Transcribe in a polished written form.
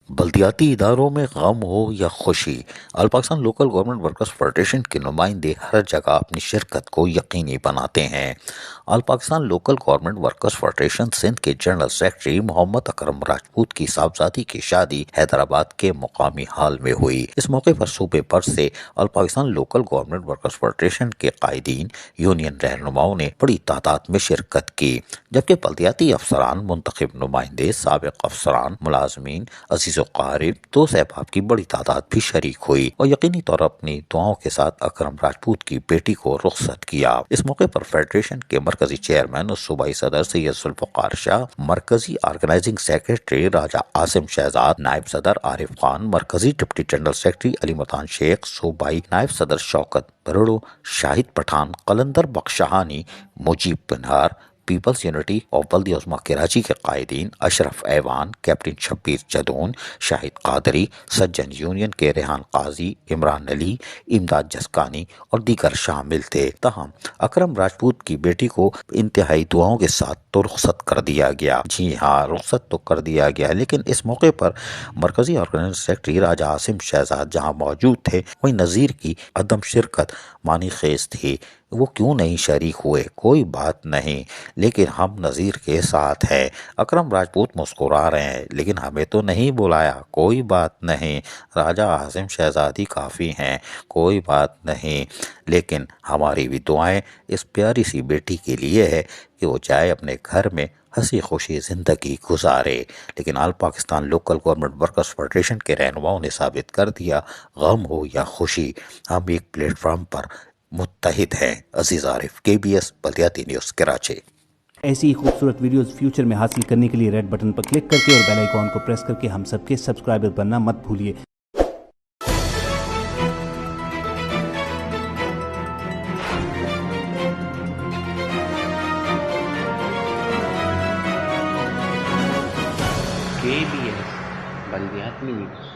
بلدیاتی اداروں میں غم ہو یا خوشی، all Pakistan local government workers federation کے نمائندے ہر جگہ اپنی شرکت کو یقینی بناتے ہیں۔ All Pakistan local government workers federation Sindh کے جنرل سیکرٹری محمد اکرم راجپوت کی صاحبزادی کی شادی حیدرآباد کے مقامی ہال میں ہوئی۔ اس موقع پر صوبے بھر سے all Pakistan local government workers federation کے قائدین، یونین رہنماؤں نے بڑی تعداد میں شرکت کی، جبکہ بلدیاتی افسران، منتخب نمائندے، سابق افسران، ملازمین، عزیز و قارب، دوست احباب کی بڑی تعداد بھی شریک ہوئی اور یقینی طور اپنی دعاؤں کے ساتھ اکرم راجپوت کی بیٹی کو رخصت کیا۔ اس موقع پر فیڈریشن کے مرکزی چیئرمین اور صوبائی صدر سید ذوالفقار شاہ، مرکزی آرگنائزنگ سیکرٹری راجہ عاصم شہزاد، نائب صدر عارف خان، مرکزی ڈپٹی جنرل سیکرٹری علی متان شیخ، صوبائی نائب صدر Shaukat Barro, Shahid Pathan, Qalandar Bakhshani, Mujeeb Banhar, peoples unity of Baldia Uzma Karachi کے قائدین، اشرف ایوان، کیپٹن شبیر جدون، شاہد قادری، سجن یونین کے ریحان قاضی، عمران علی، امداد جسکانی اور دیگر شامل تھے۔ تاہم اکرم راجپوت کی بیٹی کو انتہائی دعاؤں کے ساتھ تو رخصت کر دیا گیا۔ جی ہاں، رخصت تو کر دیا گیا، لیکن اس موقع پر مرکزی آرگنائزنگ سیکرٹری راجہ عاصم شہزاد جہاں موجود تھے، وہیں نظیر کی عدم شرکت معنی خیز تھی۔ وہ کیوں نہیں شریک ہوئے؟ کوئی بات نہیں، لیکن ہم نظیر کے ساتھ ہیں۔ اکرم راجپوت مسکرا رہے ہیں، لیکن ہمیں تو نہیں بلایا۔ کوئی بات نہیں، راجہ عاصم شہزادی کافی ہیں، کوئی بات نہیں، لیکن ہماری بھی دعائیں اس پیاری سی بیٹی کے لیے ہے کہ وہ جائے اپنے گھر میں ہنسی خوشی زندگی گزارے۔ لیکن all Pakistan local government workers federation کے رہنماؤں نے ثابت کر دیا، غم ہو یا خوشی، ہم ایک پلیٹ فارم پر متحد ہیں۔ عزیز عارف، KBS بلدیاتی نیوز کراچی۔ ایسی ہی خوبصورت ویڈیوز فیوچر میں حاصل کرنے کے لیے ریڈ بٹن پر کلک کر کے اور بیل آئیکن کو پریس کر کے ہم سب کے سبسکرائبر بننا مت بھولیے۔ KBS بلدیات news.